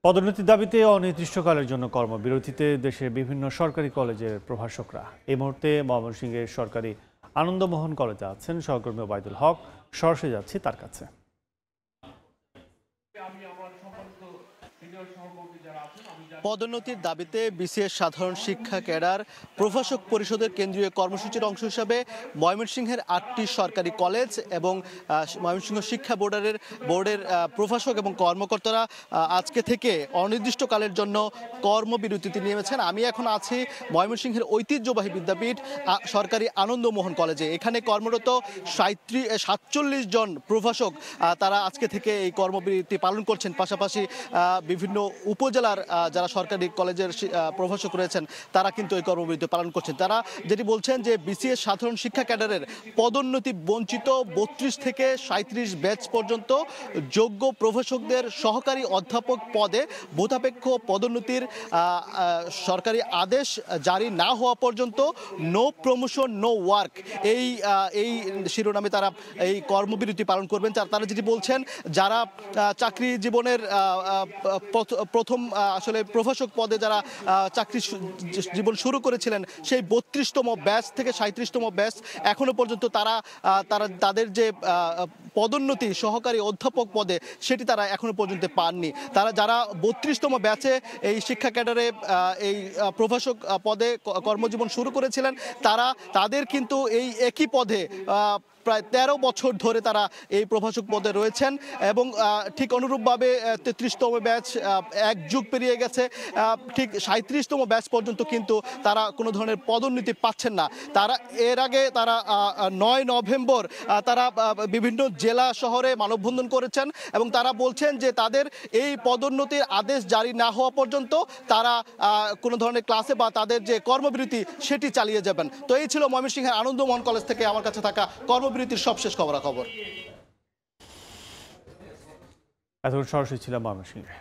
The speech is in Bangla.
পদোন্নতির দাবিতে অনির্দিষ্টকালের জন্য কর্মবিরতিতে দেশের বিভিন্ন সরকারি কলেজের প্রভাষকরা। এই মুহূর্তে ময়মনসিংহের সরকারি আনন্দমোহন কলেজে আছেন সহকর্মী ওবায়দুল হক। সরাসরি যাচ্ছি তার কাছে। পদোন্নতির দাবিতে বিসিএস সাধারণ শিক্ষা ক্যাডার প্রভাষক পরিষদের কেন্দ্রীয় কর্মসূচির অংশ হিসাবে ময়মনসিংহের 8টি সরকারি কলেজ এবং ময়মনসিংহ শিক্ষা বোর্ডের প্রভাষক এবং কর্মকর্তারা আজকে থেকে অনির্দিষ্টকালেের জন্য কর্মবিরতিতে নেমেছেন। আমি এখন আছি ময়মনসিংহের ঐতিহ্যবাহী বিদ্যাপীঠ সরকারি আনন্দমোহন কলেজে। এখানে কর্মরত 47 জন প্রভাষক তারা আজকে থেকে এই কর্মবিরতি পালন করছেন। পাশাপাশি বিভিন্ন উপজেলার যারা সরকারি কলেজের প্রভাষক রয়েছেন তারা কিন্তু এই কর্মবিরতি পালন করছেন। তারা যেটি বলছেন যে বিসিএস সাধারণ শিক্ষা ক্যাডারের পদোন্নতি বঞ্চিত 32 থেকে 37 ব্যাচ পর্যন্ত যোগ্য প্রভাষকদের সহকারী অধ্যাপক পদে বোধাপেক্ষ পদোন্নতির সরকারি আদেশ জারি না হওয়া পর্যন্ত নো প্রমোশন নো ওয়ার্ক এই শিরোনামে তারা এই কর্মবিরতি পালন করবেন। তারা যেটি বলছেন, যারা চাকরি জীবনের প্রথম আসলে প্রভাষক পদে যারা চাকরি জীবন শুরু করেছিলেন সেই 32তম ব্যাচ থেকে 37তম ব্যাচ এখনো পর্যন্ত তাদের যে পদোন্নতি সহকারী অধ্যাপক পদে সেটি তারা এখনো পর্যন্ত পাননি। যারা 32তম ব্যাচে এই শিক্ষা ক্যাডারে এই প্রভাষক পদে কর্মজীবন শুরু করেছিলেন তাদের কিন্তু এই একই পদে প্রায় 13 বছর ধরে তারা এই প্রভাষক পদে রয়েছেন এবং ঠিক অনুরূপভাবে 33তম ব্যাচ এক যুগ পেরিয়ে গেছে, ঠিক 37তম ব্যাচ পর্যন্ত কিন্তু তারা কোনো ধরনের পদোন্নতি পাচ্ছেন না। এর আগে 9 নভেম্বর তারা বিভিন্ন জেলা শহরে মানববন্ধন করেছেন এবং তারা বলছেন যে তাদের এই পদোন্নতির আদেশ জারি না হওয়া পর্যন্ত তারা কোনো ধরনের ক্লাসে বা তাদের যে কর্মবিরতি সেটি চালিয়ে যাবেন। তো এই ছিল ময়মনসিংহের আনন্দমোহন কলেজ থেকে আমার কাছে থাকা কর্মবিরতির সবশেষ খবরাখবর। এতক্ষণ সরাসরি ছিলাম ময়মনসিংহে।